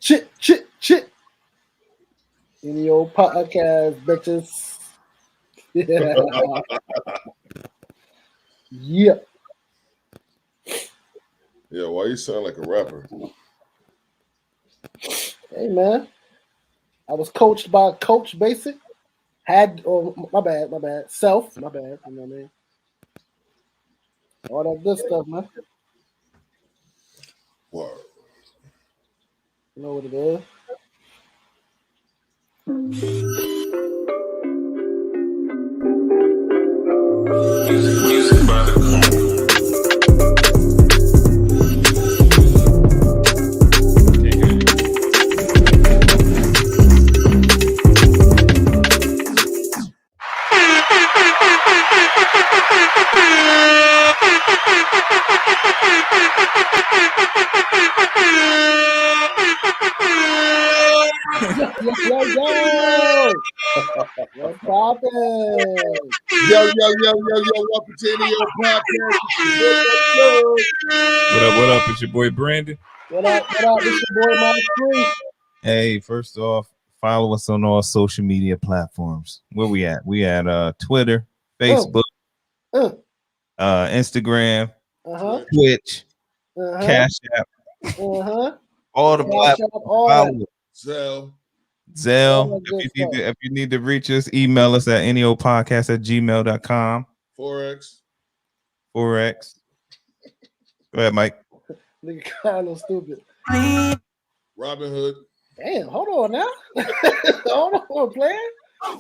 Chit, chit, chit. In your podcast, bitches. Yeah. Yeah, why you sound like a rapper? Hey, man. I was coached by Coach Basic. My bad. Self, my bad. You know what I mean? All that good stuff, man. Word. You know what it is. Music by the Yo. What's poppin'? Welcome to NEO Podcast. Yo. What up? What up? It's your boy Brandon. What up? What up? It's your boy Mike Free. Hey, first off, follow us on all social media platforms. Where we at? We at Twitter, Facebook, Uh, Instagram, uh-huh. Twitch, Uh-huh. Cash App, Uh-huh. all the Cash platforms. App, all Follow that. Zell. Zelle. All that good stuff. If you need to reach us, email us at neopodcast@gmail.com. Forex. Forex. Go ahead, Mike. Nigga kind of stupid. Robin Hood. Damn, hold on now. Hold on, player.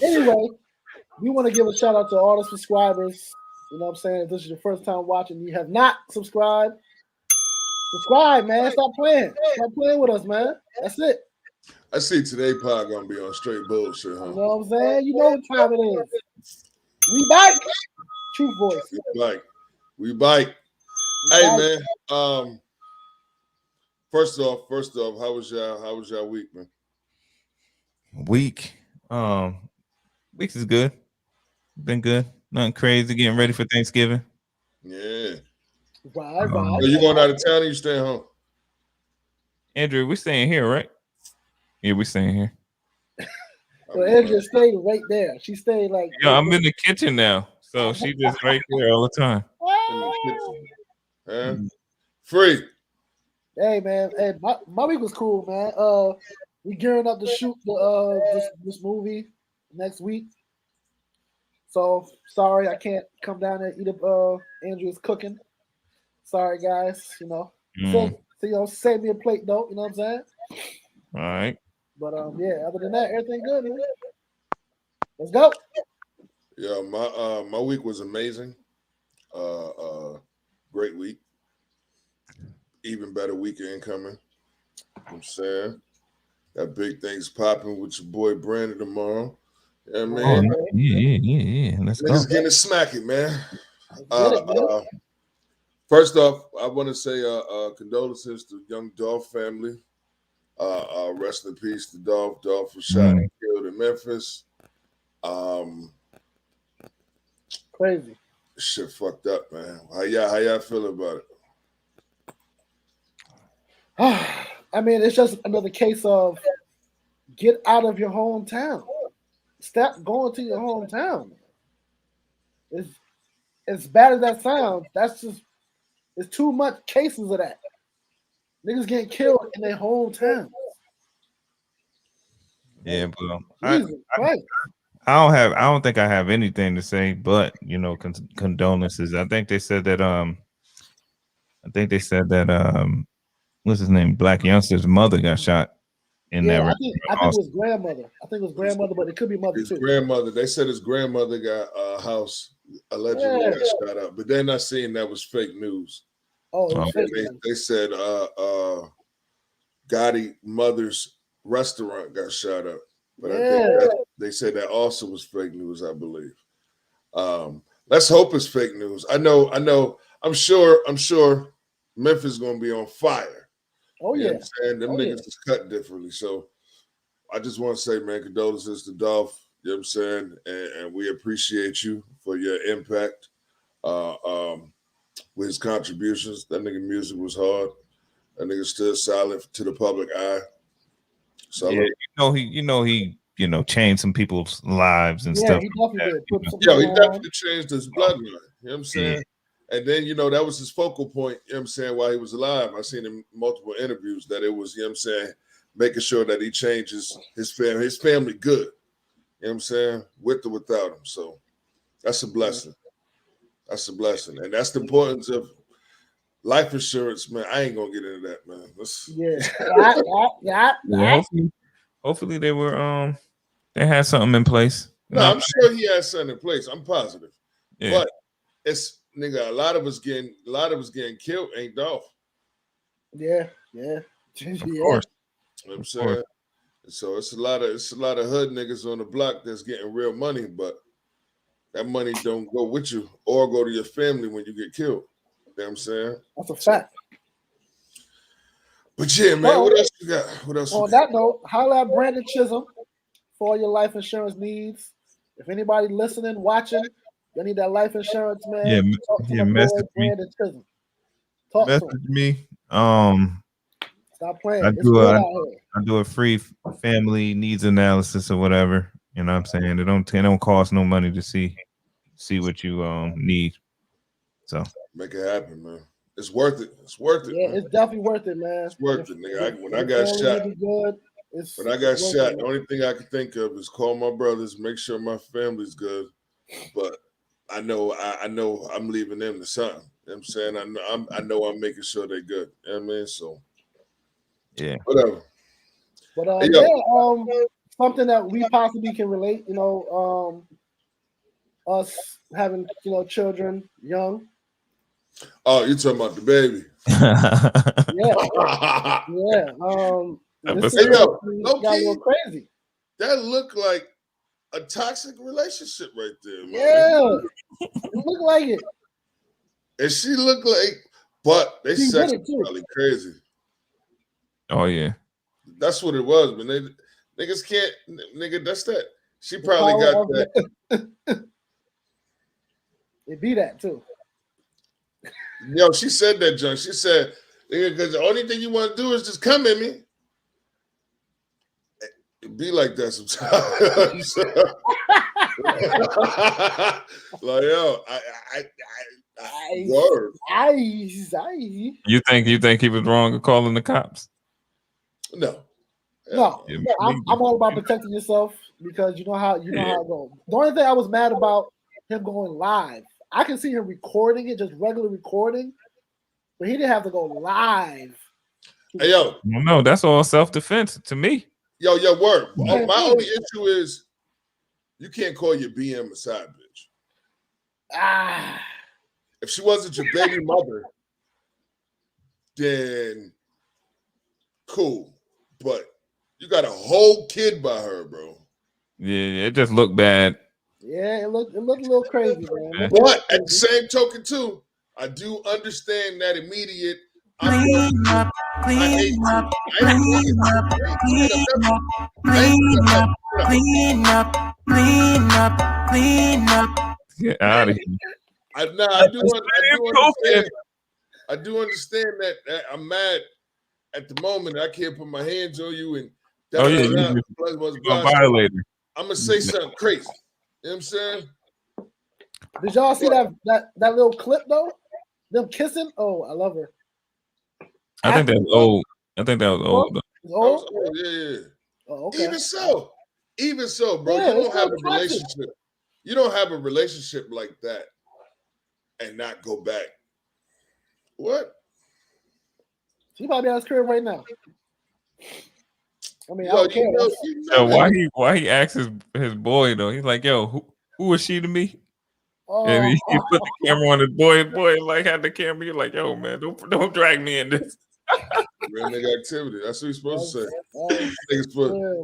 Anyway, we want to give a shout out to all the subscribers. You know what I'm saying? If this is your first time watching, you have not subscribed. Subscribe, man. Stop playing. Stop playing with us, man. That's it. I see today pod gonna be on straight bullshit, huh? You know what I'm saying? You know what time it is. We bite. True voice. We bite. Hey man. First off, how was y'all week, man? Week is good. Been good. Nothing crazy. Getting ready for Thanksgiving. Yeah. Right. Are you going out of town or you staying home? Andrew, we're staying here, right? Yeah, we're staying here. So Andrea stayed right there. She stayed like. Yeah, I'm in the kitchen now, so she just right there all the time. In the kitchen. Huh? Free. Hey man, hey, my week was cool, man. We gearing up to shoot this movie next week. So sorry I can't come down there and eat up Andrew's cooking. Sorry guys, you know. Save me a plate though, you know what I'm saying? All right. But yeah, other than that, everything good, man. Let's go. Yeah, my week was amazing. Great week. Even better weekend coming. I'm saying. Got big things popping with your boy Brandon tomorrow. Yeah, man. Oh, yeah. Let's go. Niggas getting it smacking, man. Man. First off, I want to say condolences to Young Dolph family. Rest in peace to Dolph. Dolph was shot and killed in Memphis. Crazy. Shit fucked up, man. How y'all feeling about it? I mean, it's just another case of get out of your hometown. Stop going to your hometown. It's as bad as that sounds. That's just it's too much cases of that. Niggas getting killed in their hometown. Yeah, but I don't think I have anything to say, but condolences. I think they said that what's his name? Black youngster's mother got shot in that. I think it was grandmother. But it could be mother too. Grandmother. They said his grandmother got a house allegedly got shot up, but they're not saying that was fake news. They said Gotti mother's restaurant got shot up, but I think they said that also was fake news. I believe. Let's hope it's fake news. I'm sure Memphis is gonna be on fire. Oh you yeah, know what I'm saying? Them niggas is cut differently. So I just want to say, man, condolences to Dolph. You know what I'm saying? And we appreciate you for your impact with his contributions. That nigga music was hard. That nigga stood silent to the public eye. So he changed some people's lives and Yeah, stuff. he definitely did. Put some he people on. definitely changed his bloodline. You know what I'm saying? Yeah. And then, that was his focal point, you know what I'm saying, while he was alive. I seen in multiple interviews that it was, you know what I'm saying, making sure that he changes his family good. You know what I'm saying? With or without him. So that's a blessing. That's a blessing. And that's the importance of life insurance, man. I ain't gonna get into that, man. Yeah. Hopefully they were they had something in place. No, I'm sure he has something in place. I'm positive. Yeah. But it's nigga, a lot of us getting killed ain't Dolph. Yeah. Of course. You know what I'm saying? So it's a lot of hood niggas on the block that's getting real money, but that money don't go with you or go to your family when you get killed. You know what I'm saying? That's a fact. But yeah, man, what else you got? What else? On that note, holla at Brandon Chisholm for all your life insurance needs. If anybody listening, watching, you need that life insurance, man. Talk to my boy, Brandon Chisholm. Message me. Stop playing. I do a free family needs analysis or whatever. You know what I'm saying? It don't cost no money to see what you need. So make it happen, man. It's worth it. It's worth it. Yeah, man. it's definitely worth it, man. It's worth it, nigga. When I got shot, the only thing I could think of is call my brothers, make sure my family's good. But I know I'm leaving them to something. You know what I'm saying? I know I'm making sure they're good. You know what I mean? So yeah. Whatever. But something that we possibly can relate, us having, children young. Oh, you're talking about the baby. Yeah. This got a little crazy. That looked like a toxic relationship right there, man. Yeah. It looked like it. And she looked like, but they sex probably crazy. Oh yeah. That's what it was, man. Niggas can't, nigga, that's that. She probably got that. It be that too. Yo, she said that, John. She said, because the only thing you want to do is just come at me. It be like that sometimes. Like, yo, word. You think he was wrong in calling the cops? No. I'm all about protecting yourself because you know how it goes. The only thing I was mad about him going live. I can see him recording it, just regular recording, but he didn't have to go live. Hey, yo. No, that's all self-defense to me. Yo, word. My only issue is you can't call your BM a side bitch. If she wasn't your baby mother, then cool. But you got a whole kid by her, bro. Yeah, it just looked bad. Yeah, it looked a little crazy, man. But at the same token, too, I do understand that immediate. Clean up. Get out of here. I do understand that I'm mad at the moment. I can't put my hands on you and violator. I'm gonna say something crazy. You know what I'm saying? Did y'all see that little clip though? Them kissing? Oh, I love her. I think that was old. Though. Old? Yeah. Oh, okay. Even so, bro. Yeah, you don't have a relationship. You don't have a relationship like that and not go back. What? She might be at his crib right now. I mean, why he asks his boy though? He's like, yo, who is she to me? And he put the camera on his boy. His boy like had the camera. You're like, yo, man, don't drag me in this. Real nigga activity. That's what he's supposed to say.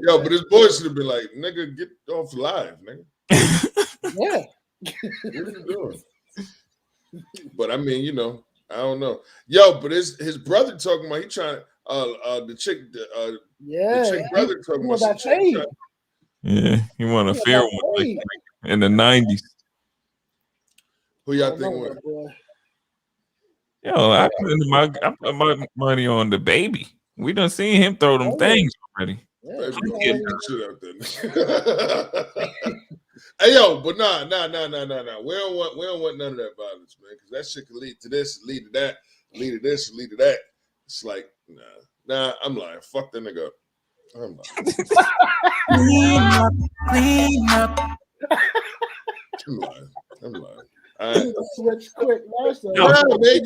Yo, but his boy should have been like, nigga, get off live, nigga. Yeah. What are you doing? But I mean, I don't know. Yo, but his brother talking about he trying the chick brother talking about that fade. Yeah, he want a fair one like in the 90s. Who y'all think won? Yo, I put my money on the baby. We done seen him throw them things already. Yeah, Baby, you get already- that shit out there. Hey yo, but nah. We don't want none of that violence, man, because that shit can lead to this, lead to that, lead to this, lead to that. It's like, nah, I'm lying. Fuck that nigga up. I'm lying. I'm lying. All right. switch quick, man. So, Nah, man,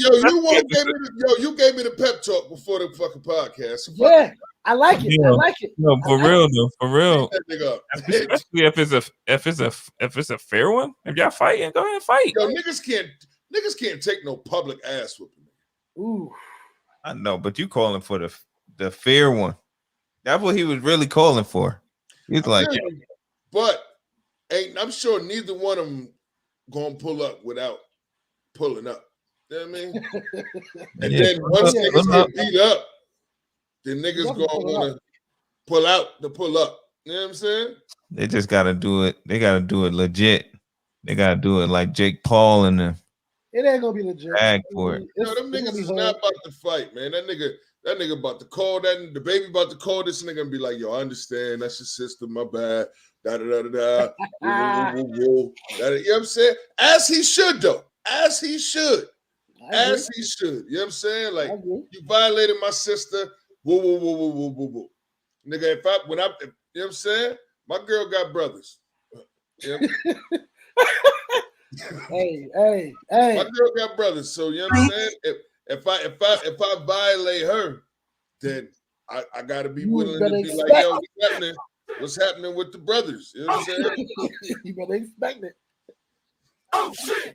you gave me the pep talk before the fucking podcast. So fuck yeah, I like it. I like it. No, for real though, for it. real. Beat that nigga up. Especially if it's a fair one. If y'all fighting, go ahead and fight. Yo, niggas can't take no public ass whooping. Ooh, I know, but you calling for the fair one. That's what he was really calling for. He's like, But I'm sure neither one of them gonna pull up without pulling up. You know what I mean? And then once niggas get beat up, then niggas gonna wanna pull out to pull up. You know what I'm saying? they just gotta do it. They gotta do it legit. They gotta do it like Jake Paul and them. it ain't gonna be legit. Bag for it. Yo, them niggas is not about to fight, man. That nigga about to call the baby about to call this nigga and be like, yo, I understand. That's your sister, my bad. Da da da da da. Woo, woo, woo, woo. You know what I'm saying? As he should, though. As he should. As he should. You know what I'm saying? Like, you violated my sister. Woo, woo, woo, woo, woo, woo, woo. Nigga, you know what I'm saying? My girl got brothers. You know? Hey. My girl got brothers. So, you know what I'm saying? If I violate her, then I gotta be willing to be like, yo, what's happening with the brothers? You know what I'm saying? You better expect it. Oh shit!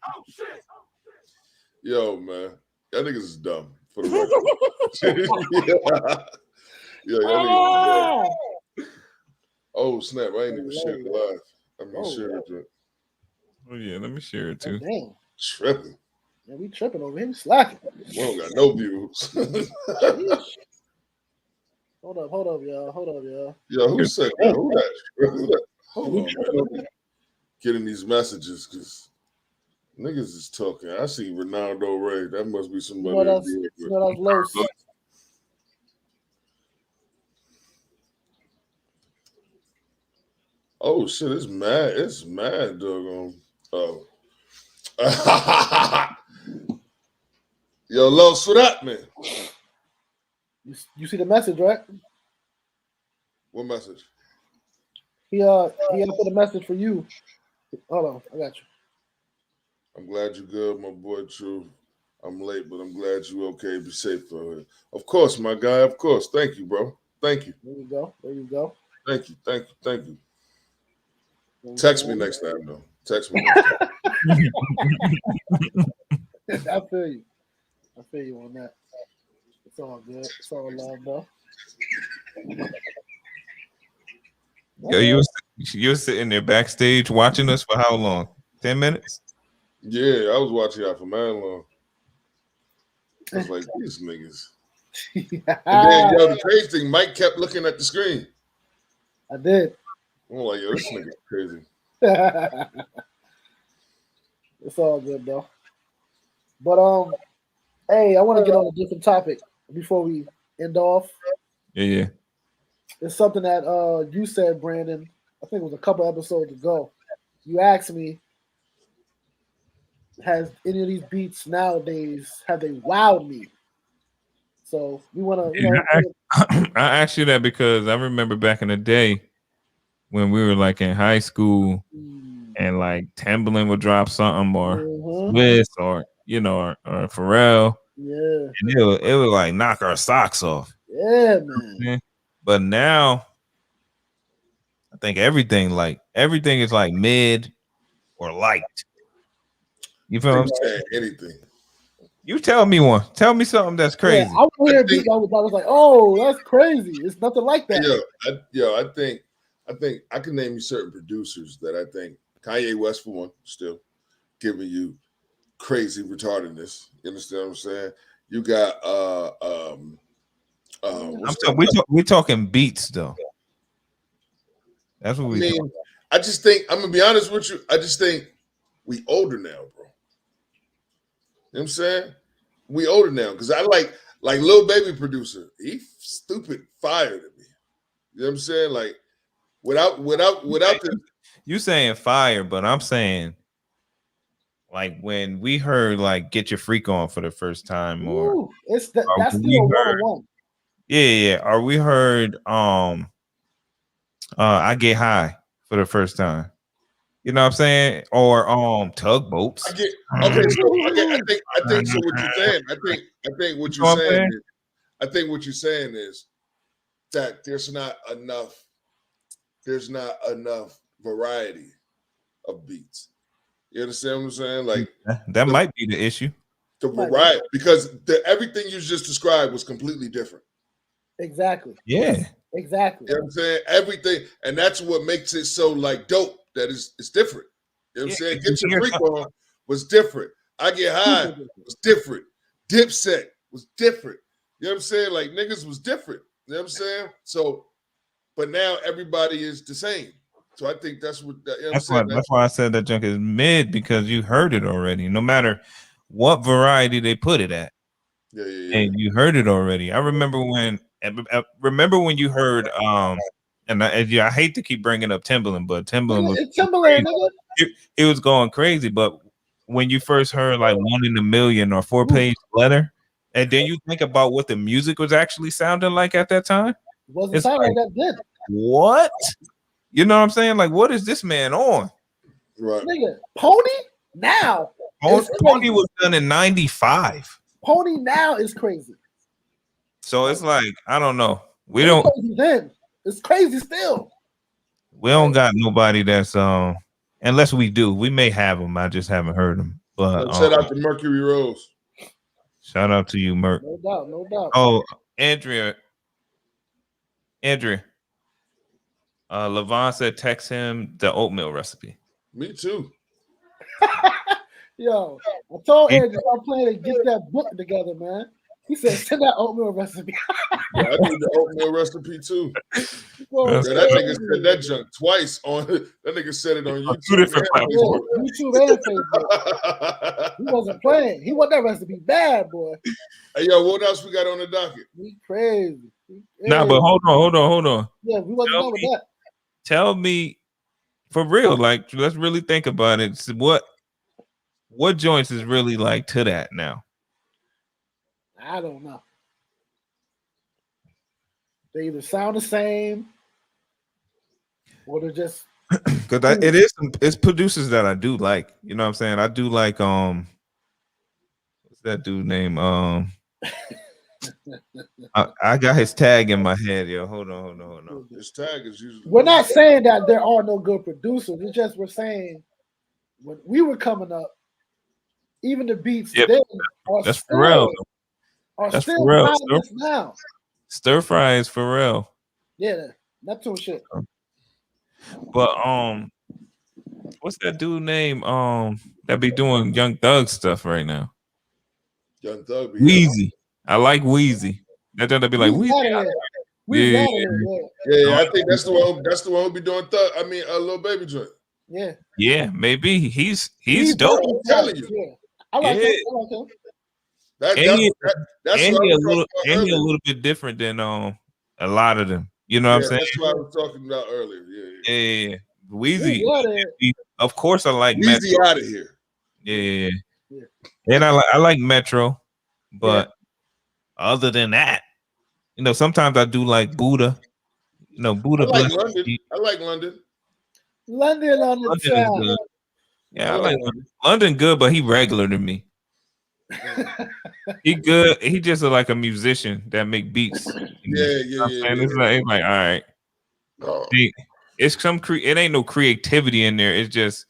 Yo, man, that niggas is dumb for the record. Yo, y'all niggas is dumb. Oh snap! I ain't even share it live. I'm gonna share it. Oh yeah, let me share it too. Damn. Tripping. Yeah, we tripping over here. We slacking. We don't got no views. Hold up, y'all. Yo, who said that? Who that? Hold on, man. Getting these messages because niggas is talking. I see Ronaldo Ray. That must be somebody. That's Los. Oh shit! It's mad. It's mad, doggone. Oh. Yo, Los, what up, man? You see the message, right? What message? He put a message for you. Hold on, I got you. I'm glad you're good, my boy. True. I'm late, but I'm glad you're okay. Be safe for her. Of course, my guy. Of course. Thank you, bro. Thank you. There you go. Thank you. Text me next time, though. Text me next time. I feel you on that. It's all good. It's all love, bro. Yo, you were sitting there backstage watching us for how long? 10 minutes? Yeah, I was watching y'all for man long. I was like, these niggas. And then, yo, the crazy thing, Mike kept looking at the screen. I did. I'm like, yo, this nigga's crazy. It's all good, though. But hey, I want to get on a different topic before we end off. Yeah. It's something that you said, Brandon. I think it was a couple episodes ago. You asked me, has any of these beats nowadays have they wowed me? So we want to, I asked you that because I remember back in the day when we were like in high school and like Timbaland would drop something or Swiss or or Pharrell. Yeah. And it would like knock our socks off. Yeah, man. But now I think everything is like mid or light. You feel what I'm saying? Anything. You tell me one. Tell me something that's crazy. Yeah, I was like, oh, that's crazy. It's nothing like that. I think I can name you certain producers that I think Kanye West for one, still giving you crazy retardedness. You understand what I'm saying? You got we're talking beats though. That's what I just think I'm gonna be honest with you. I just think we older now, bro. You know what I'm saying? We older now because I like Lil Baby producer. He stupid fired at me. You know what I'm saying? Like without the You saying fire, but I'm saying like when we heard like "Get Your Freak On" for the first time, or that's when we still heard, 101. yeah, or we heard "I Get High" for the first time. You know what I'm saying? Or tugboats. okay. So I think so. What you're saying? I think what You you're know what I'm saying saying? is I think what you're saying is that there's not enough variety of beats. You understand what I'm saying? Like That the, might be the issue. the variety, because everything you just described was completely different. Exactly. Yeah. Exactly. You know what I'm saying? Everything, and that's what makes it so like dope. That it's different. You know what I'm saying? Get Your Freak On was different. I Get High was different. Dipset was different. You know what I'm saying? Like niggas was different. You know what I'm saying? So, but now everybody is the same. So I think that's what you know what I'm saying. That's why I said that junk is mid, because you heard it already. No matter what variety they put it at, and you heard it already. I remember when you heard and I hate to keep bringing up Timbaland, but Timbaland was Timbaland, nigga. It was going crazy. But when you first heard like "One in a Million" or "4-Page Letter," and then you think about what the music was actually sounding like at that time, wasn't sounding like that good. What? You know what I'm saying? Like, what is this man on? Right. Nigga, Pony now. Pony was done in 95. Pony now is crazy. So it's like, I don't know. It's crazy still. We don't got nobody that's unless we do. We may have them. I just haven't heard them. But shout out to Mercury Rose. Shout out to you, Merc. No doubt, no doubt. Oh, Andrea. Levon said text him the oatmeal recipe. Me too. Yo, I told Andrew I'm planning to get that book together, man. He said send that oatmeal recipe. Yeah, I need the oatmeal recipe too. Yeah, that nigga said that junk twice on that nigga said it on YouTube. 2 different platforms. YouTube and Facebook. He wasn't playing. He want that recipe bad, boy. Hey, yo, what else we got on the docket? We crazy. Nah, but hold on. Yeah, we wasn't done with that. Tell me for real, like let's really think about it. So what joints is really like to that now? I don't know. They either sound the same or they're just because it's producers that I do like. You know what I'm saying? I do like what's that dude name? I got his tag in my head, yo. Hold on. His tag is usually. We're not saying that there are no good producers. It's just we're saying when we were coming up, even the beats then are that's still, Pharrell. Are That's still Pharrell. now. Stir Fry is Pharrell. Yeah, Neptune shit. But what's that dude name? That be doing Young Thug stuff right now. Young Thug. Wheezy. I like Wheezy. That'll be like Wheezy. Yeah, I think that's the one. That's the one who be doing Thug. I mean, a Little Baby joint. Yeah, maybe he's dope. I'm telling you. Yeah. I like him. That's a little bit different than a lot of them. You know what I'm saying? That's what I was talking about earlier. Yeah. Wheezy. Of course, I like Wheezy Metro. Out of here. Yeah. And I like Metro, but other than that, you know, sometimes I do like Buddha. You know, Buddha. I like London. I like London. London on the town. Good. Yeah, I like London good, but he regular to me. He good. He just like a musician that make beats. Yeah. It's like all right. Oh. It's it ain't no creativity in there. It's just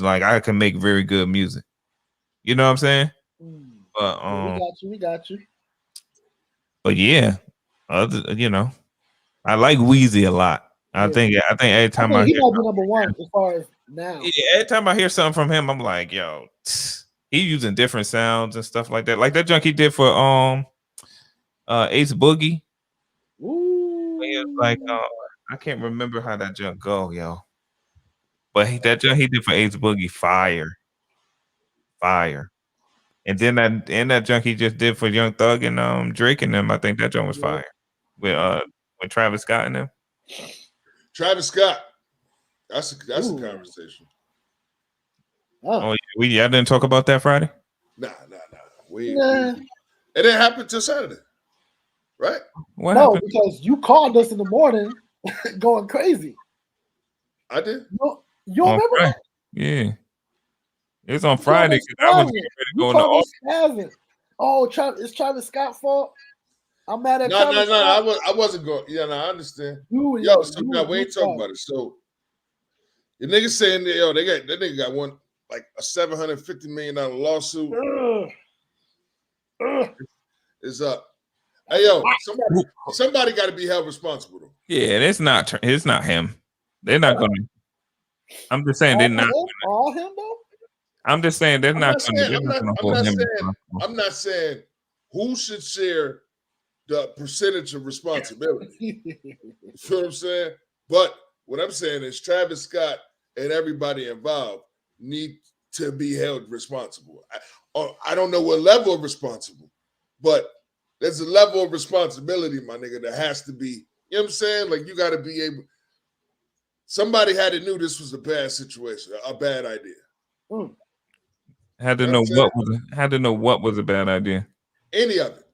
like I can make very good music. You know what I'm saying? But we got you. But yeah, you know, I like Wheezy a lot. I think every time he might be number one as far as now. Yeah, every time I hear something from him, I'm like, yo, he using different sounds and stuff like that. Like that junk he did for Ace Boogie. Ooh. He was like I can't remember how that junk go, yo. But that junk he did for Ace Boogie, fire. And then that junk he just did for Young Thug and Drake and them, I think that junk was fire. With with Travis Scott and them? Travis Scott. That's a conversation. Oh, yeah, y'all didn't talk about that Friday? Nah. It didn't happen till Saturday, right? What happened? Because you called us in the morning going crazy. I did. You remember that? Yeah. It's on Friday because I was getting ready to go in the office. Oh, it's Travis Scott's fault? I'm mad at Travis No. Scott. I wasn't going. Yeah, no, I understand. We ain't talking about it. So the niggas saying that that nigga got one like a $750 million lawsuit. It's up. Hey yo, somebody got to be held responsible though. Yeah, it's not him. They're not gonna. I'm just saying they're not. All him though. I'm just saying they're not gonna hold him. I'm not saying who should share the percentage of responsibility. You feel what I'm saying? But what I'm saying is Travis Scott and everybody involved need to be held responsible. I don't know what level of responsible, but there's a level of responsibility, my nigga, that has to be, you know what I'm saying? Like you got to be able, somebody had to knew this was a bad situation, a bad idea. Had to know what was a bad idea. Any of it.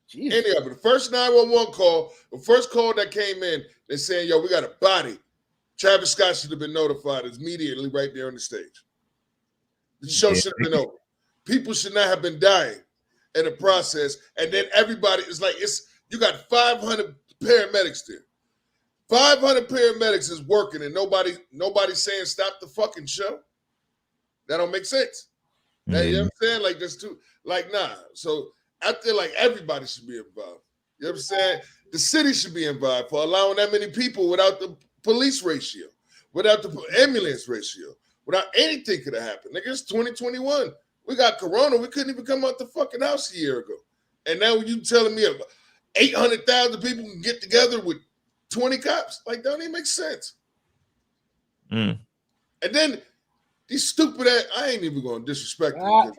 Jesus. Any of it. The first 911 call, the first call that came in, they're saying, yo, we got a body. Travis Scott should have been notified immediately right there on the stage. The show should have been over. People should not have been dying in the process. And then everybody is like, you got 500 paramedics there. 500 paramedics is working and nobody's saying stop the fucking show. That don't make sense. You know what I'm saying? Like there's nah. So I feel like everybody should be involved. You know what I'm saying? The city should be involved for allowing that many people without the police ratio, without the ambulance ratio, without anything could have happened. Nigga, it's 2021. We got corona. We couldn't even come out the fucking house a year ago. And now you telling me 800,000 people can get together with 20 cops? Like, that don't even make sense. And then these stupid ass, I ain't even going to disrespect them. I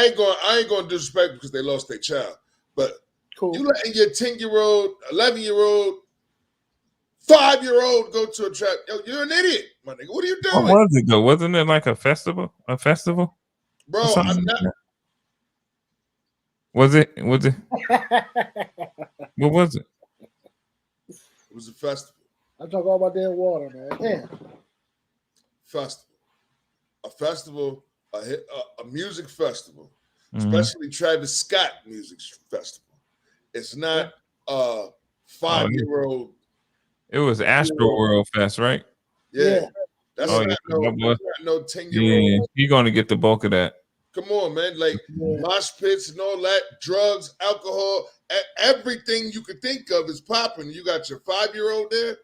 ain't going to disrespect because they lost their child. But you letting your 10-year-old, 11-year-old, 5-year-old go to a trap. Yo, you're an idiot, my nigga. What are you doing? What was it though? Wasn't it like a festival? Bro, I'm not. Was it? What was it? It was a festival. I'm talking all about damn water, man. Damn. Festival. A festival, a music festival, especially Travis Scott music festival. It's not a 5-year-old. It was Astro World Fest, right? Yeah. That's not no 10-year-old. Yeah, you're gonna get the bulk of that. Come on, man. Like mosh pits and all that, drugs, alcohol, everything you could think of is popping. You got your 5-year-old there.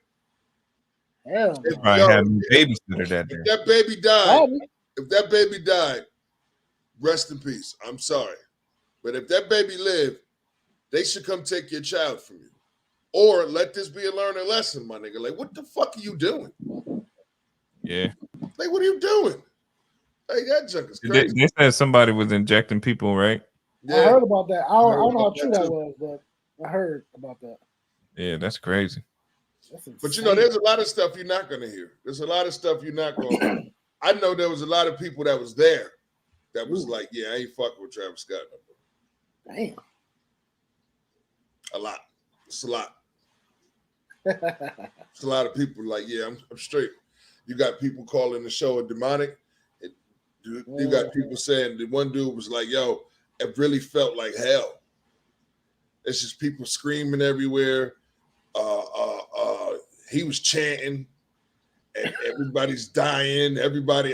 Hell, I had a babysitter that day. If that baby died, rest in peace. I'm sorry. But if that baby lived, they should come take your child from you. Or let this be a learning lesson, my nigga. Like, what the fuck are you doing? Yeah. Like, what are you doing? Hey, that junk is crazy. They said somebody was injecting people, right? Yeah. I heard about that. I don't know how true that was, but I heard about that. Yeah, that's crazy. But you know, there's a lot of stuff you're not going to hear. There's a lot of stuff you're not going to I know there was a lot of people that was there that was like, yeah, I ain't fucking with Travis Scott no more. Damn. A lot. It's a lot. It's a lot of people like, yeah, I'm straight. You got people calling the show a demonic. You got people saying the one dude was like, yo, it really felt like hell. It's just people screaming everywhere. He was chanting and everybody's dying. I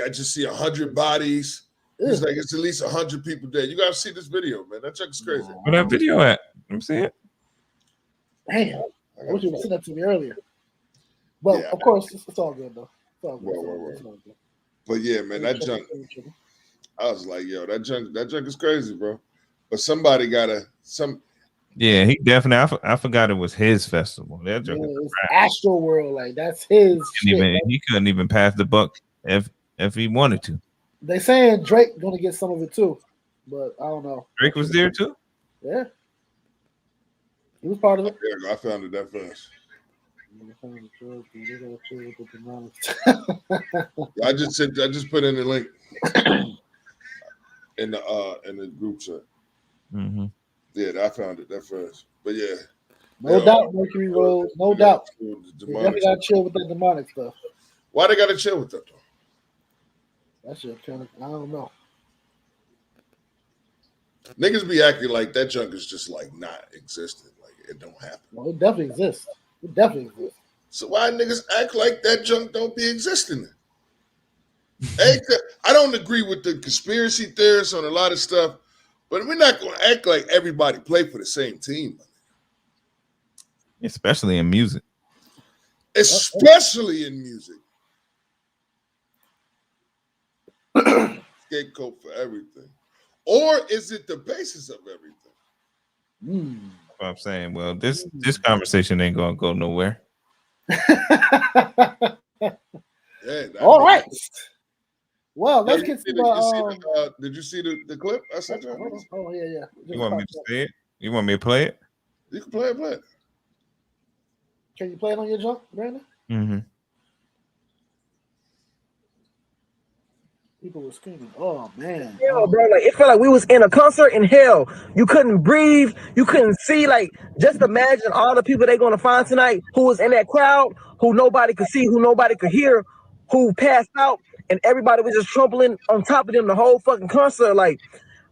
just see 100 bodies. It's like it's at least 100 people dead. You gotta see this video, man. That check is crazy. Where that video at? Let me see it. Damn. I wish you would send that to me earlier. But of course, it's all good though. It's all good. It's all good. But yeah, man, that junk. I was like, yo, that junk is crazy, bro. But somebody gotta Yeah, he definitely. I forgot it was his festival. That junk is Astro World, like that's his. He couldn't even pass the buck if he wanted to. They saying Drake gonna get some of it too, but I don't know. Drake was there too. Yeah. He was part of it. Yeah, I found it that fast. I just put in the link in the group chat. Mm-hmm. Yeah, I found it that fast. But yeah, no doubt, Mercury Road, no doubt. They definitely got to chill with that demonic stuff. Why they got to chill with that though? That shit kind of, I don't know. Niggas be acting like that junk is just like not existent, like it don't happen. No, it definitely exists. It definitely exists. So why niggas act like that junk don't be existing? I don't agree with the conspiracy theorists on a lot of stuff, but we're not going to act like everybody play for the same team. Especially in music. Especially in music. Scapegoat for everything. Or is it the basis of everything? I'm saying, well, this conversation ain't gonna go nowhere. All right. Well, let's get to the. Did you see the clip I sent you? Oh yeah. You want me to say it? You want me to play it? You can play it. Can you play it on your jump, Brandon? Mm-hmm. People were screaming, "Oh man!" Yeah, bro, like it felt like we was in a concert in hell. You couldn't breathe, you couldn't see. Like, just imagine all the people they're gonna find tonight who was in that crowd, who nobody could see, who nobody could hear, who passed out, and everybody was just trampling on top of them the whole fucking concert. Like,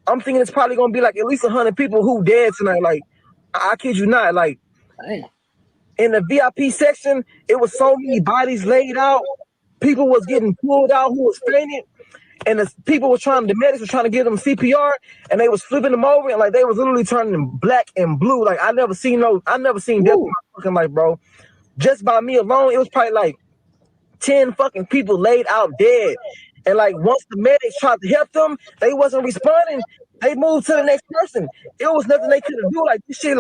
I'm thinking it's probably gonna be like at least 100 people who dead tonight. Like, I kid you not. Like, damn. In the VIP section, it was so many bodies laid out. People was getting pulled out who was fainting. And the medics were trying to give them CPR, and they was flipping them over, and like they was literally turning them black and blue. Like I never seen death in my fucking life, bro. Just by me alone, it was probably like 10 fucking people laid out dead. And like once the medics tried to help them, they wasn't responding. They moved to the next person. It was nothing they couldn't do. Like this shit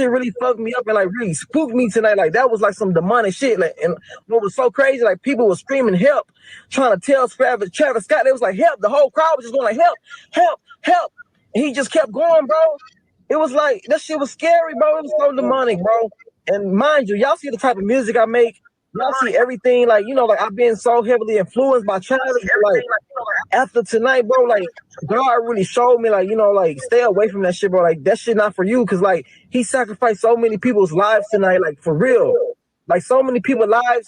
really fucked me up and like really spooked me tonight. Like that was like some demonic shit. Like, and what was so crazy, like people were screaming help, trying to tell Travis Scott. They was like help. The whole crowd was just going like help. And he just kept going, bro. It was like that shit was scary, bro. It was so demonic, bro. And mind you, y'all see the type of music I make. Y'all see everything, like, you know, like I've been so heavily influenced by Travis. Like after tonight, bro, like God really showed me, like, you know, like stay away from that shit, bro. Like that shit not for you, because like he sacrificed so many people's lives tonight, like for real. Like so many people's lives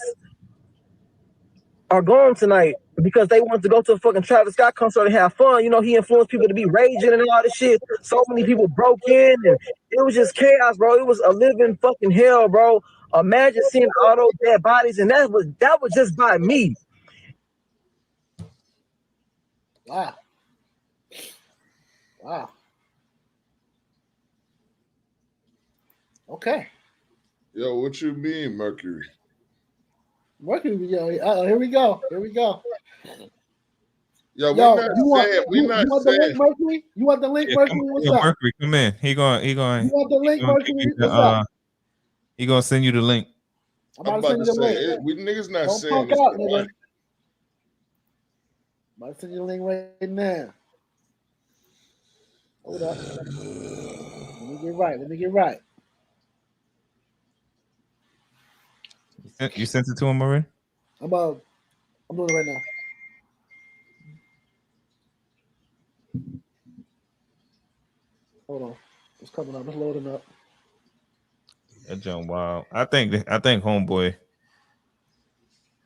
are gone tonight because they want to go to a fucking Travis Scott concert and have fun. You know, he influenced people to be raging and all this shit. So many people broke in, and it was just chaos, bro. It was a living fucking hell, bro. Imagine seeing all those dead bodies, and that was just by me. Wow. Okay. Yo, what you mean, Mercury? Mercury, here we go. Yo, you want the link, Mercury? You want the link, Mercury? What's up? Mercury, come in. He going. You want the link, Mercury? What's up? He gonna send you the link. I'm about to say we niggas not Don't saying this. Out, nigga. I'm about to send you the link right now. Hold up. Let me get right. You sent it to him already? I'm doing it right now. Hold on. It's coming up. It's loading up. That jump wild. I think homeboy.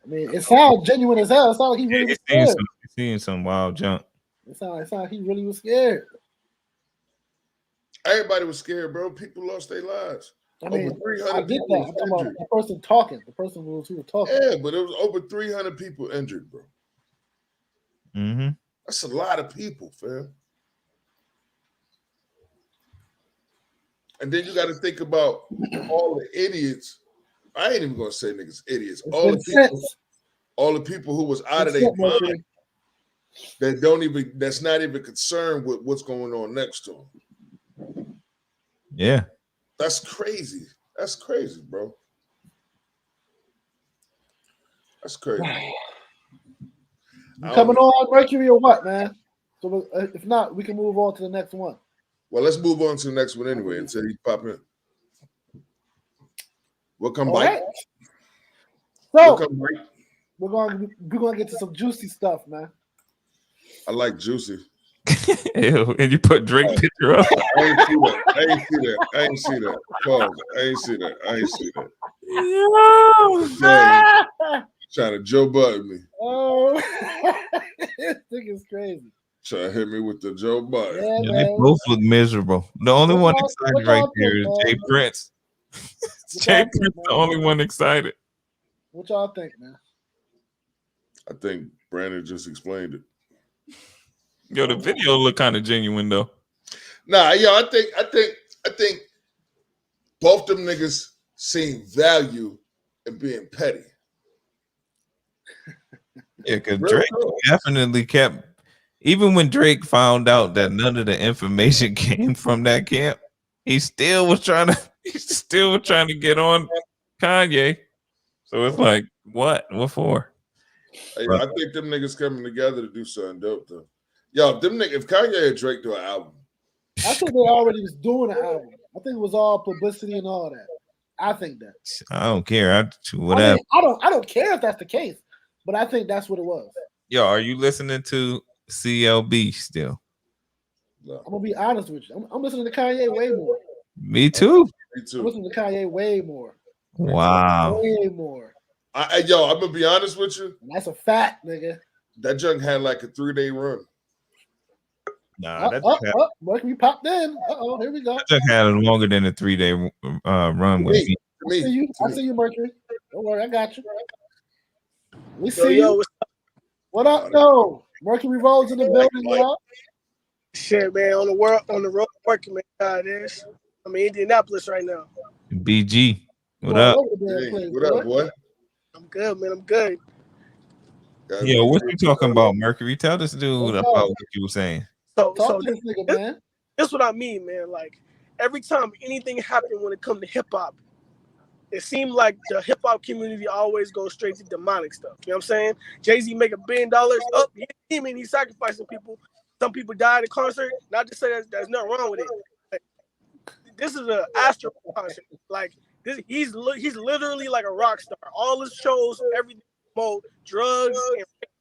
I mean, it sounds genuine as hell. It sounds like he really was scared. Seeing some wild jump. It sounds like he really was scared. Everybody was scared, bro. People lost their lives. I mean, I get that. I'm talking about the person talking. The person who was talking. Yeah, but it was over 300 people injured, bro. Mm-hmm. That's a lot of people, fam. And then you got to think about all the idiots. I ain't even gonna say niggas idiots. All the people who was out of their mind that's not even concerned with what's going on next to them. Yeah. That's crazy. That's crazy, bro. That's crazy. You coming on Mercury or what, man? So if not, we can move on to the next one. Well, let's move on to the next one anyway until you pop in. We'll come All bite. right. We'll So come bite. we're gonna get to some juicy stuff, man. I like juicy. Ew, and you put Drake picture up. I ain't see that. Pause. I ain't see that. Trying to Joe Button me. Oh, this thing is crazy. Trying to hit me with the Joe Button. Yeah, They man. both look miserable. The only one excited right there is Jay think, Prince. Jay Prince, the only one excited. What y'all think, man? I think Brandon just explained it. Yo, the video look kind of genuine though. Nah, yo, I think both them niggas seen value in being petty. Yeah, because Drake definitely kept, even when Drake found out that none of the information came from that camp, he still was trying to get on Kanye. So it's like, what? What for? Hey, I think them niggas coming together to do something dope though. Yo, if Kanye and Drake do an album. I think they already was doing an album. I think it was all publicity and all that. I think that. I don't care. Whatever. I don't care if that's the case, but I think that's what it was. Yo, are you listening to CLB still? No. I'm gonna be honest with you. I'm listening to Kanye way more. Me too. I'm listening to Kanye way more. Wow. Way more. I'm gonna be honest with you. And that's a fact, nigga. That junk had like a 3-day run. Nah, Mercury popped in. Here we go. That junk had longer than a 3-day run with me. I see you, Mercury. Don't worry, I got you. We see you. What up, though? Mercury Road's in the building, y'all. Shit, man, on the road working, man. I'm in Indianapolis right now. BG, what up? What up, boy? I'm good, man. I'm good. Yeah, what you talking about, Mercury? Tell this dude about what you were saying. So this nigga, man. This what I mean, man. Like every time anything happened when it comes to hip hop, it seemed like the hip hop community always goes straight to demonic stuff. You know what I'm saying? Jay-Z make $1 billion. Oh, he's sacrificing people. Some people died at concert. Not to say there's nothing wrong with it. Like, this is an Astro concert. Like this, he's literally like a rock star. All his shows, everything, drugs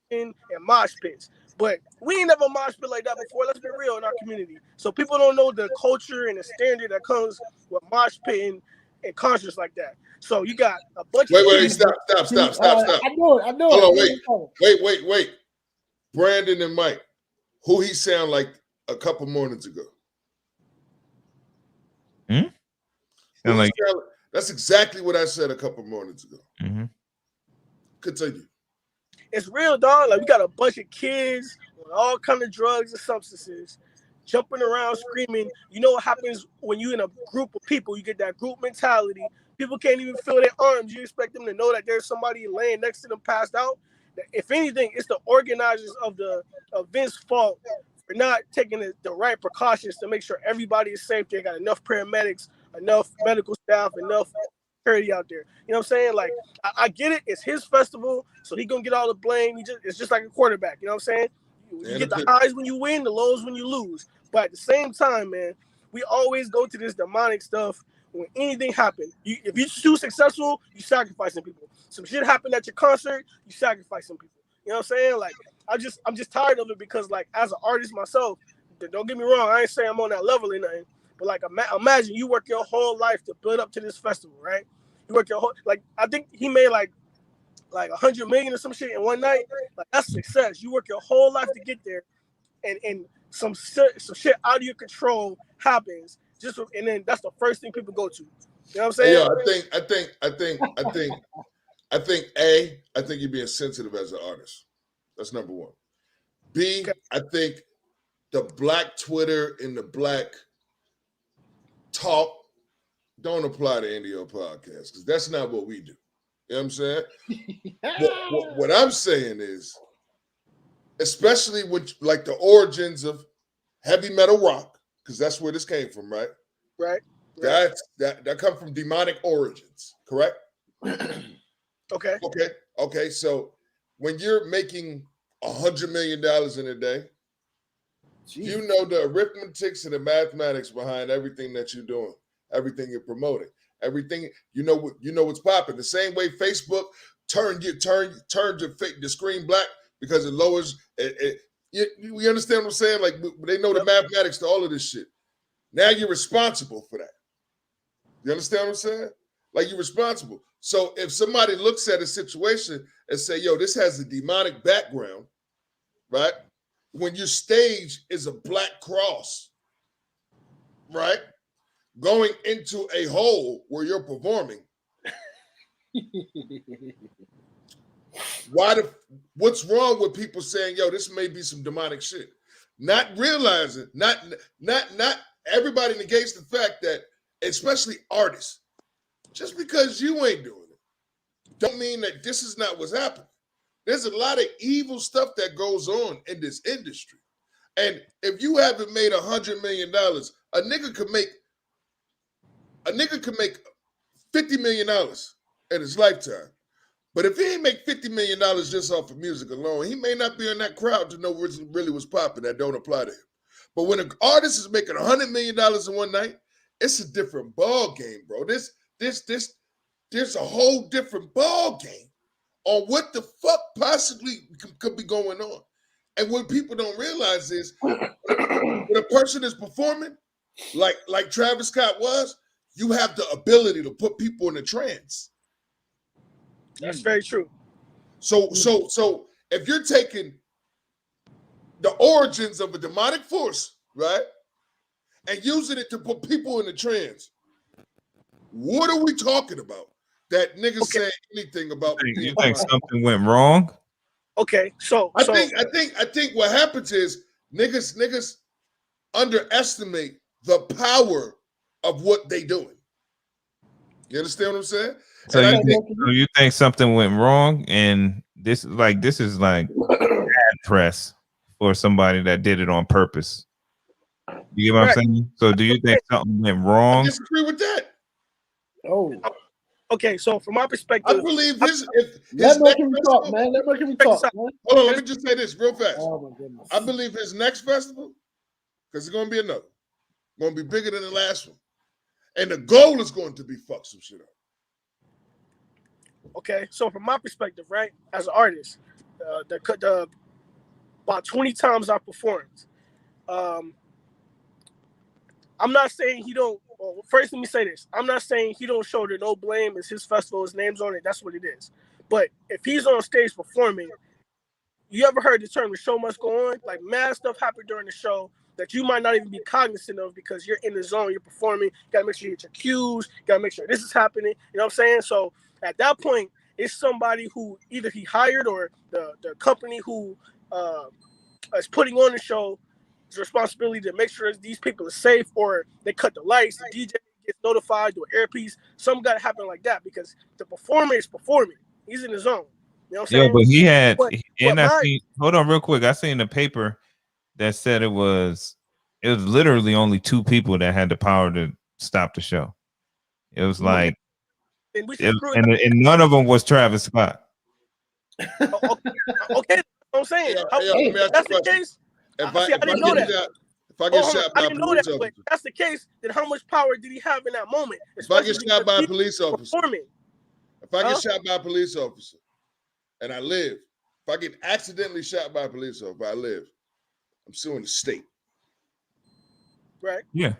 and mosh pits. But we ain't never mosh pit like that before. Let's be real in our community. So people don't know the culture and the standard that comes with mosh pitting and concerts like that. So you got a bunch of kids. Stop. I know it. Hold on, wait. Brandon and Mike, who he sound like a couple mornings ago? That's exactly what I said a couple mornings ago. Mm-hmm. Continue. It's real, dog. Like we got a bunch of kids with all kind of drugs and substances jumping around screaming. You know what happens when you in a group of people? You get that group mentality. People can't even feel their arms. You expect them to know that there's somebody laying next to them passed out. If anything, it's the organizers of the event's fault for not taking the right precautions to make sure everybody is safe. They got enough paramedics, enough medical staff, enough security out there. You know what I'm saying? Like, I get it. It's his festival, so he gonna get all the blame. It's just like a quarterback. You know what I'm saying? You get the highs when you win, the lows when you lose. But at the same time, man, we always go to this demonic stuff when anything happens. If you're too successful, you sacrificing people. Some shit happened at your concert, you sacrificing people. You know what I'm saying? Like, I'm just tired of it because, like, as an artist myself, don't get me wrong, I ain't saying I'm on that level or nothing. But like, imagine you work your whole life to build up to this festival, right? You work your whole, like, I think he made like 100 million or some shit in one night. Like, that's success. You work your whole life to get there, and some shit out of your control happens. And then that's the first thing people go to. You know what I'm saying? Yeah, I think you're being sensitive as an artist. That's number one. B, okay. I think the black Twitter and the black talk don't apply to any of your podcasts because that's not what we do. You know what I'm saying? what I'm saying is, especially with like the origins of heavy metal rock, because that's where this came from, right? Right. That come from demonic origins, correct? Okay. So when you're making $100 million in a day, jeez, you know the arithmetics and the mathematics behind everything that you're doing, everything you're promoting. Everything you know what's popping. The same way Facebook turned the screen black because it lowers it. You understand what I'm saying? Like they know the mathematics to all of this shit. Now you're responsible for that. You understand what I'm saying? Like you're responsible. So if somebody looks at a situation and say, "Yo, this has a demonic background," right? When your stage is a black cross, right? Going into a hole where you're performing. What's wrong with people saying, "Yo, this may be some demonic shit"? Not realizing, not everybody negates the fact that, especially artists, just because you ain't doing it, don't mean that this is not what's happening. There's a lot of evil stuff that goes on in this industry. And if you haven't made $100 million, a nigga could make $50 million in his lifetime. But if he ain't make $50 million just off of music alone, he may not be in that crowd to know really what's popping. That don't apply to him. But when an artist is making $100 million in one night, it's a different ball game, bro. There's a whole different ball game on what the fuck possibly could be going on. And what people don't realize is when a person is performing, like Travis Scott was, you have the ability to put people in a trance. That's very true. So if you're taking the origins of a demonic force, right, and using it to put people in a trance, what are we talking about? That niggas say anything about? You think something went wrong? Okay, I think what happens is niggas underestimate the power of what they doing. You understand what I'm saying? So you think something went wrong, and this is like bad press for somebody that did it on purpose. You get what I'm saying? So do you think something went wrong? I disagree with that. Oh. Okay, so from my perspective, I believe let Mercury talk, man. Let Mercury talk. Man. Hold on, let me just say this real fast. Oh my goodness. I believe his next festival, because it's gonna be another, gonna be bigger than the last one, and the goal is going to be fuck some shit up. Okay, so from my perspective, right, as an artist, the about 20 times I performed, I'm not saying he don't. Well, first, let me say this: I'm not saying he don't shoulder no blame. It's his festival, his name's on it. That's what it is. But if he's on stage performing, you ever heard the term "the show must go on"? Like mad stuff happened during the show that you might not even be cognizant of because you're in the zone, you're performing. You gotta make sure you hit your cues. You gotta make sure this is happening. You know what I'm saying? So at that point, it's somebody who either he hired or the company who is putting on the show. Responsibility to make sure these people are safe, or they cut the lights, the DJ gets notified, do an earpiece. Something got to happen like that because the performer is performing. He's in his zone. You know what I'm saying? Yeah, but he had. Hold on, real quick. I seen the paper that said it was literally only 2 people that had the power to stop the show. It was like, and none of them was Travis Scott. Okay, I'm saying that's the case. If I get shot by a police officer, if that's the case, then how much power did he have in that moment? If I get shot by a police officer, and I live, if I get accidentally shot by a police officer, I live, I'm suing the state. Right. Yeah.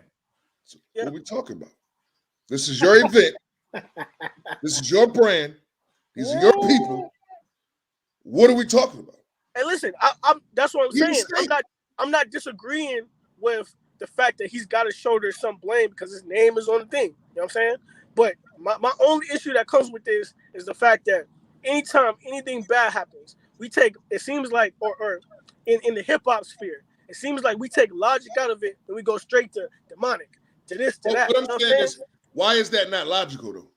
So what are we talking about? This is your event. This is your brand. These are your people. What are we talking about? Hey, listen, that's what I'm saying. I'm not disagreeing with the fact that he's got to shoulder some blame because his name is on the thing. You know what I'm saying? But my only issue that comes with this is the fact that anytime anything bad happens, we take, it seems like, or in the hip hop sphere, it seems like we take logic out of it and we go straight to demonic, to this, to that. What I'm saying is, why is that not logical though?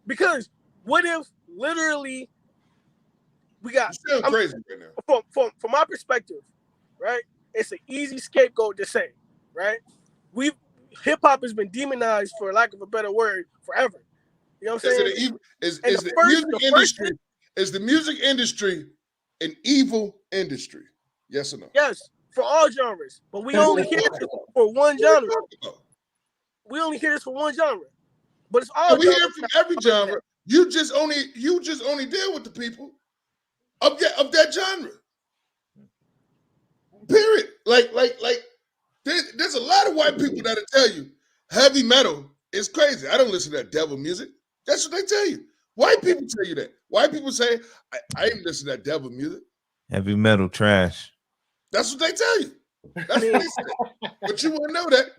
Because what if literally we got crazy right now. From my perspective, right? It's an easy scapegoat to say, right? Hip hop has been demonized, for lack of a better word, forever. You know what I'm saying? Is the music industry an evil industry? Yes or no? Yes, for all genres, but we only here for one genre. we only hear this for one genre, but it's all. We hear it from every genre. You just only deal with the people of that genre. Period. Like there's a lot of white people that'll tell you heavy metal is crazy. I don't listen to that devil music. That's what they tell you. White people tell you that. White people say, I ain't listen to that devil music. Heavy metal trash. That's what they tell you. That's what they say. But you wouldn't know that.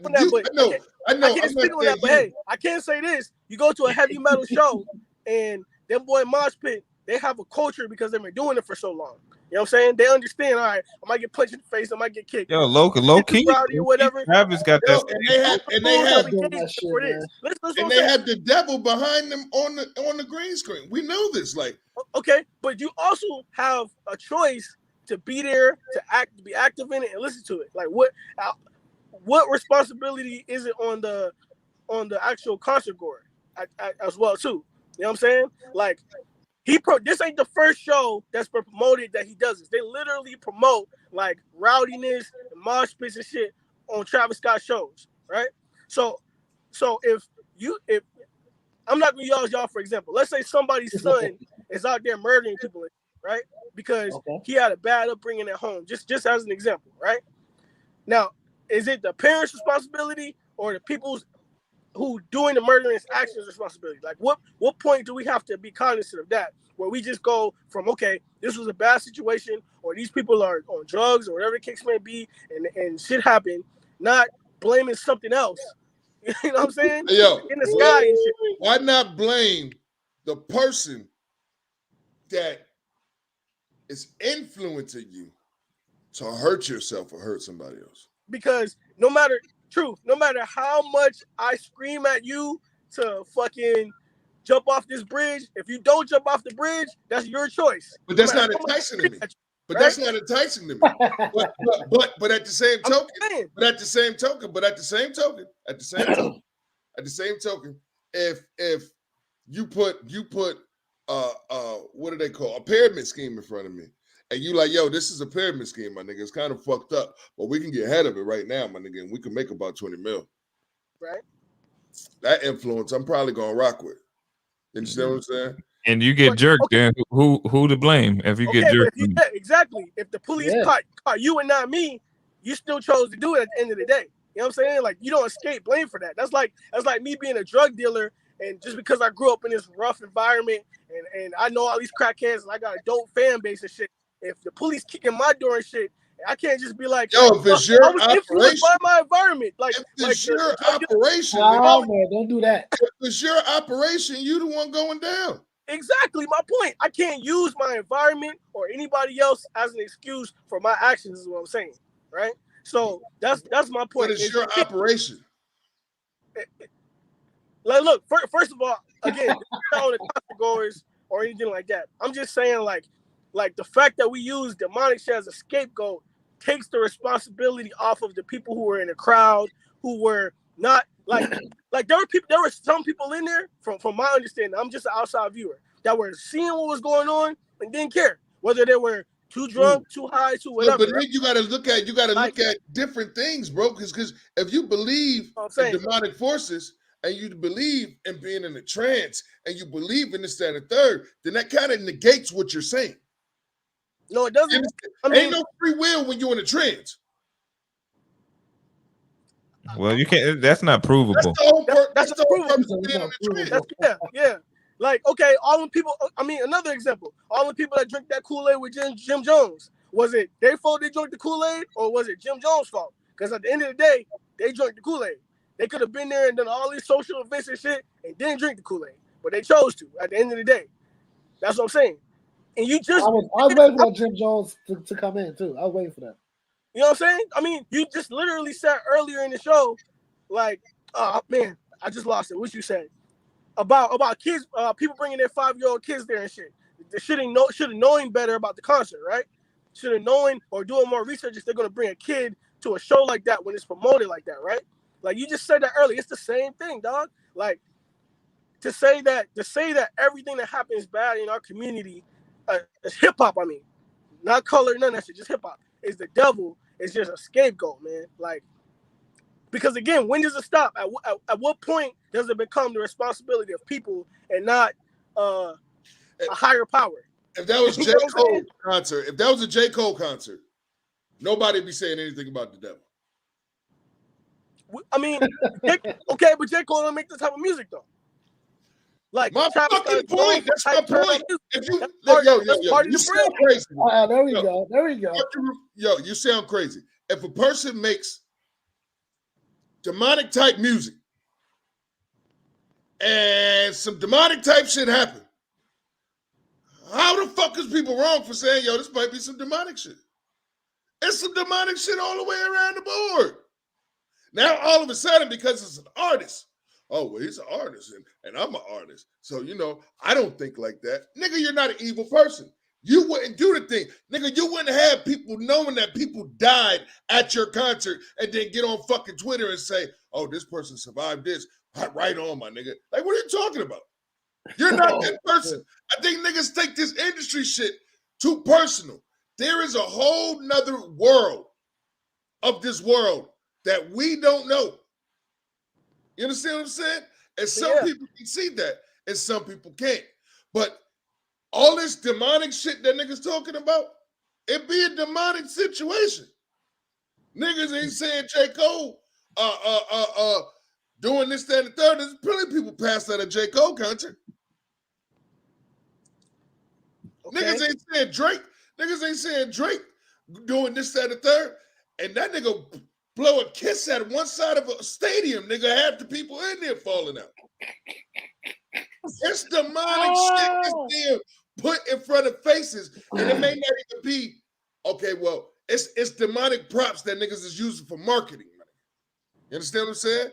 I know. I can't speak on that, but hey, I can't say this. You go to a heavy metal show and them boy Mosh Pit, they have a culture because they've been doing it for so long. You know what I'm saying? They understand, all right, I might get punched in the face, I might get kicked. Yo, low key, or whatever. Travis got that. And they have the devil behind them on the green screen. We know this. Like, okay, but you also have a choice to be there, to be active in it, and listen to it. Like, what responsibility is it on the actual concert goer as well too? You know what I'm saying? Like, this ain't the first show that's been promoted that he does this. They literally promote like rowdiness and mosh pits and shit on Travis Scott shows, right? So if I'm not gonna use y'all for example. Let's say somebody's son is out there murdering people, right? Because he had a bad upbringing at home. Just as an example, right? Now, is it the parents' responsibility or the people's who doing the murderous actions responsibility? Like, what point do we have to be cognizant of that? Where we just go from, okay, this was a bad situation, or these people are on drugs, or whatever the case may be, and shit happened, not blaming something else. You know what I'm saying? Yo, in the sky and shit. Why not blame the person that is influencing you to hurt yourself or hurt somebody else? Because no matter how much I scream at you to fucking jump off this bridge, if you don't jump off the bridge, that's your choice. But that's not enticing to me. That's not enticing to me. But at the same token, if you put what do they call a pyramid scheme in front of me, and you like, yo, this is a pyramid scheme, my nigga. It's kind of fucked up, but we can get ahead of it right now, my nigga, and we can make about 20 mil. Right. That influence, I'm probably gonna rock with. You understand what I'm saying? And you get jerked, then who to blame if you get jerked? Exactly. If the police caught you and not me, you still chose to do it at the end of the day. You know what I'm saying? Like, you don't escape blame for that. That's like me being a drug dealer, and just because I grew up in this rough environment and I know all these crackheads and I got a dope fan base and shit. If the police kicking my door and shit, I can't just be like, yo, if it's your I was influenced by my environment. Like, if it's your operation, man, don't do that. If it's your operation, you the one going down. Exactly my point. I can't use my environment or anybody else as an excuse for my actions, is what I'm saying, right? So that's my point. But it's your operation. Like, look, first of all, again, not on the concert goers or anything like that. I'm just saying, like the fact that we use demonic shit as a scapegoat takes the responsibility off of the people who were in the crowd, who were not like there were some people in there from my understanding. I'm just an outside viewer that were seeing what was going on and didn't care whether they were too drunk, too high, too whatever. But then you got to look at different things, bro. Because if you believe in demonic forces and you believe in being in a trance and you believe in this, that, and third, then that kind of negates what you're saying. No, it doesn't. Ain't no free will when you're in a trance. Well, you can't. That's not provable. That's the purpose of being in a trance. Yeah. Like, okay, all the people. I mean, another example. All the people that drink that Kool-Aid with Jim Jones. Was it their fault they drank the Kool-Aid, or was it Jim Jones' fault? Because at the end of the day, they drank the Kool-Aid. They could have been there and done all these social events and shit and didn't drink the Kool-Aid, but they chose to. At the end of the day, that's what I'm saying. And you just I was waiting for Jim Jones to come in too. I was waiting for that. You know what I'm saying? I mean, you just literally said earlier in the show, like, oh man, I just lost it. What you said about kids, people bringing their 5-year-old kids there and shit. They should have known better about the concert, right? Should have known or doing more research if they're gonna bring a kid to a show like that when it's promoted like that, right? Like you just said that earlier. It's the same thing, dog. Like to say that everything that happens bad in our community is hip hop. I mean, not color, none of that shit. Just hip hop is the devil. It's just a scapegoat, man. Like Because again, when does it stop? At what point does it become the responsibility of people and not a higher power? If that was J. Cole concert, if that was a J. Cole concert, nobody would be saying anything about the devil. I mean, okay, but J. Cole don't make this type of music though. Like my fucking point. That's my point. If you, you sound crazy. There we go. There we go. Yo, you sound crazy. If a person makes demonic type music and some demonic type shit happen, how the fuck is people wrong for saying, yo, this might be some demonic shit? It's some demonic shit all the way around the board. Now, all of a sudden, because it's an artist, oh, well, he's an artist, and I'm an artist. So, you know, I don't think like that. Nigga, you're not an evil person. You wouldn't do the thing. Nigga, you wouldn't have people knowing that people died at your concert and then get on fucking Twitter and say, oh, this person survived this. Right on, my nigga. Like, what are you talking about? You're not that person. I think niggas take this industry shit too personal. There is a whole nother world of this world that we don't know. You understand what I'm saying? And some people can see that, and some people can't. But all this demonic shit that niggas talking about, it be a demonic situation. Niggas ain't saying J. Cole doing this, that, and the third. There's plenty of people passed out of J. Cole concert. Okay. Niggas ain't saying Drake. Niggas ain't saying Drake doing this, that, and the third. And that nigga blow a kiss at one side of a stadium, nigga, half the people in there falling out. It's demonic shit that's being put in front of faces, and it may not even be, okay, well, it's demonic props that niggas is using for marketing. You understand what I'm saying?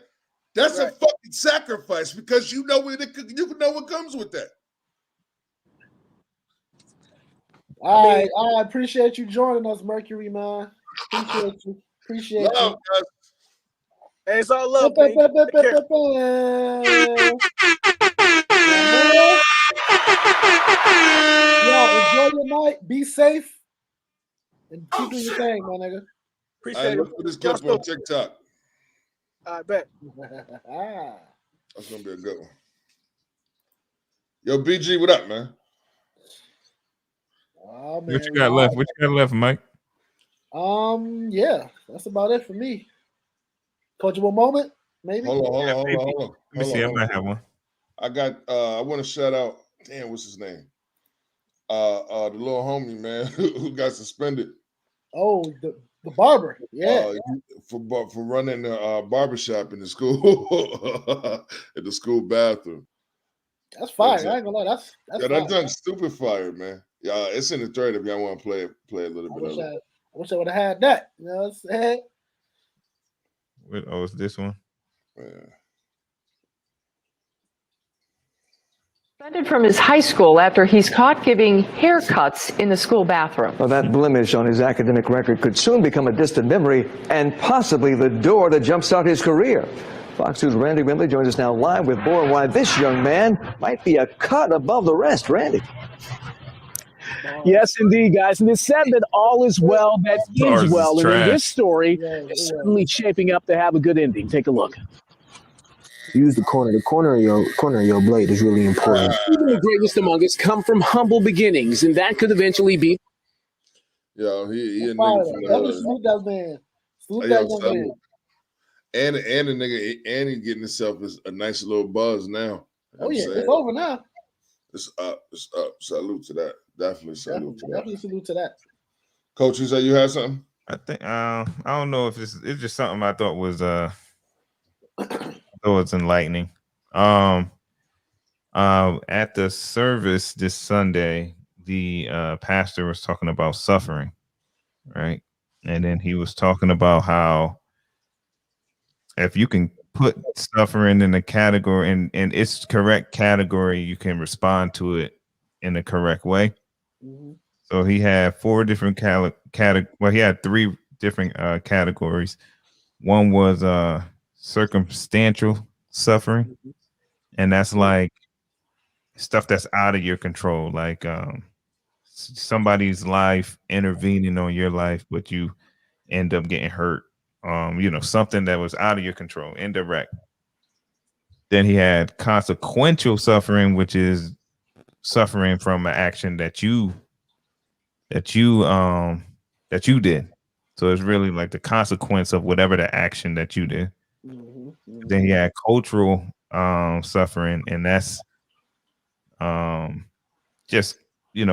That's a fucking sacrifice because you know what comes with that. All right, I appreciate you joining us, Mercury, man. Appreciate you. Appreciate you. Hey, it's all love, man. Yo, enjoy your night. Be safe. And keep doing your thing, my nigga. Appreciate it. Look for this clip on TikTok. I bet. That's gonna be a good one. Yo, BG, what up, man? Oh, man. What you got left? What you got left, Mike? Yeah, that's about it for me. Coachable moment, maybe. Hold on. Let me see. I might have one. I got. I want to shout out. Damn, what's his name? The little homie, man, who got suspended. Oh, the barber. Yeah. For running the barbershop in the school, in the school bathroom. That's fire. I ain't gonna lie. That's that done stupid fire, man. Yeah, it's in the thread if y'all want to play a little bit of it. I wish I would have had that. You know what I'm saying? Oh, it's this one? Yeah. Suspended from his high school after he's caught giving haircuts in the school bathroom. Well, that blemish on his academic record could soon become a distant memory and possibly the door to jumpstart his career. Fox 2's Randy Ridley joins us now live with more on why this young man might be a cut above the rest. Randy. Yes, indeed, guys. And it's said that all is well that is well. And this story is certainly shaping up to have a good ending. Take a look. Use the corner. The corner of your blade is really important. Even the greatest among us come from humble beginnings, and that could eventually be. Yo, he a nigga salute that man. Salute that man. And the nigga, and he getting himself a nice little buzz now. Oh yeah, it's over now. It's up. Salute to that. Definitely salute to that. Definitely salute to that. Coach, you said you had something? I think I don't know if it's just something I thought was it's enlightening. At the service this Sunday, the pastor was talking about suffering, right? And then he was talking about how if you can put suffering in a category in its correct category, you can respond to it in the correct way. Mm-hmm. So he had four different he had three different categories. One was circumstantial suffering, and that's like stuff that's out of your control, like somebody's life intervening on your life, but you end up getting hurt something that was out of your control, indirect. Then he had consequential suffering, which is suffering from an action that you did. So it's really like the consequence of whatever the action that you did. Then he had cultural suffering, and that's just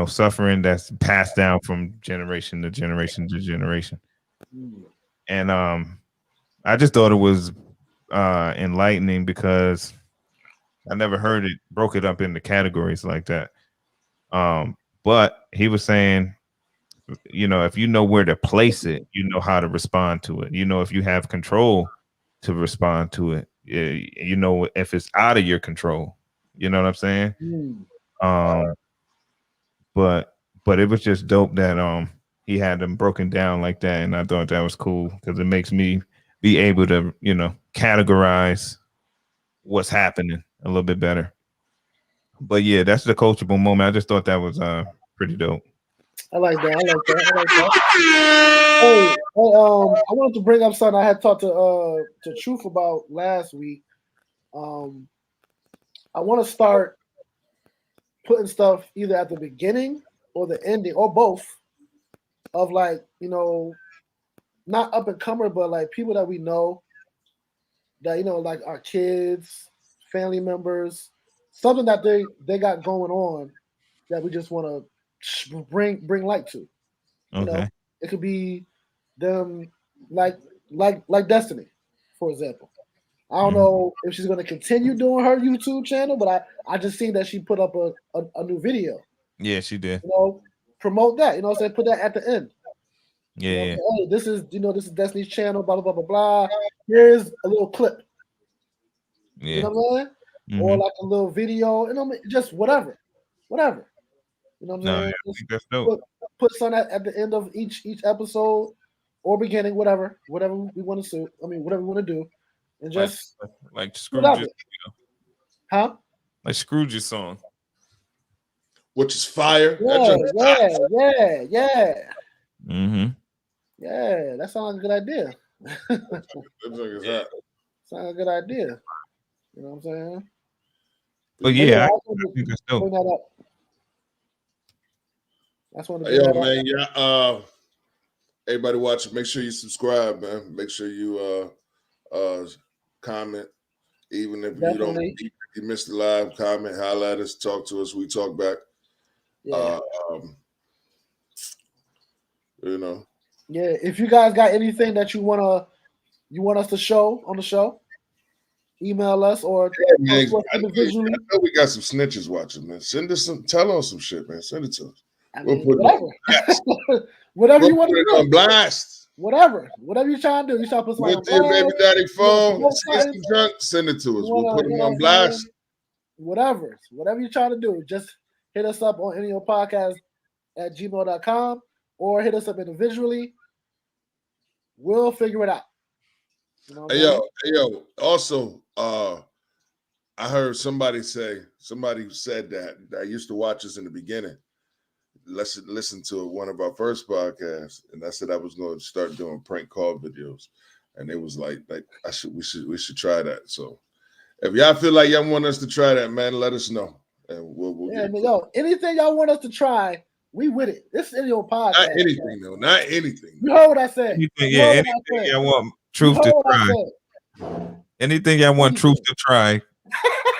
suffering that's passed down from generation to generation to generation. And I just thought it was enlightening because I never heard it broke it up into categories like that. But he was saying, if you know where to place it, you know how to respond to it. If you have control to respond to it, if it's out of your control, you know what I'm saying? But it was just dope that he had them broken down like that, and I thought that was cool because it makes me be able to categorize what's happening a little bit better. But yeah, that's the coachable moment. I just thought that was pretty dope. I like that. Hey, I wanted to bring up something I had talked to Truth about last week. I want to start putting stuff either at the beginning or the ending or both of not up and comer, but like people that we know that like our kids, family members, something that they got going on that we just want to bring light to. Okay. It could be them like Destiny, for example. I don't know if she's going to continue doing her YouTube channel, but I just seen that she put up a new video. Yeah, she did. Promote that. Say put that at the end. Yeah. Hey, this is Destiny's channel. Blah blah blah blah blah. Here's a little clip. Yeah. You know what I'm saying? Or like a little video. Just whatever. You know what I'm saying? Yeah, I think that's dope. Put something at the end of each episode or beginning, whatever we want to do. Whatever we want to do, and just like Scrooge's, huh? Like Scrooge's song, which is fire. Yeah. Mm-hmm. Yeah, that sounds like a good idea. Sounds like a good idea. You know what I'm saying? But yeah, I think that's dope. Bring that up. That's one of the man. Yeah. Everybody watching, make sure you subscribe, man. Make sure you comment, even if you missed the live. Comment, holla at us, talk to us. We talk back. Yeah. Yeah. If you guys got anything that you want us to show on the show, email us or individually. I know we got some snitches watching, man. Send us tell us some shit, man. Send it to us. Whatever you want to do. On blast. Whatever you're trying to do. You trying to put something on your baby daddy phone, send it to us. We'll put them on blast. Whatever you're trying to do, just hit us up on any of podcast at gmail.com or hit us up individually. We'll figure it out. Hey yo. Also, I heard somebody said that I used to watch us in the beginning. Listen to one of our first podcasts, and I said I was going to start doing prank call videos, and it was like we should try that. So if y'all feel like y'all want us to try that, man, let us know, and we'll anything y'all want us to try, we with it. This is your podcast. Not anything though. Not anything. You heard what I said. Anything y'all want Truth to try. Anything y'all want Truth to try.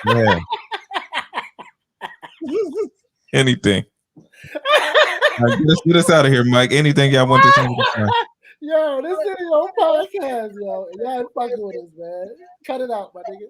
Yeah. Anything. Right, get us out of here, Mike. Anything y'all want to try. Yo, this is your podcast, yo. Y'all fucking with us, man. Cut it out, my nigga.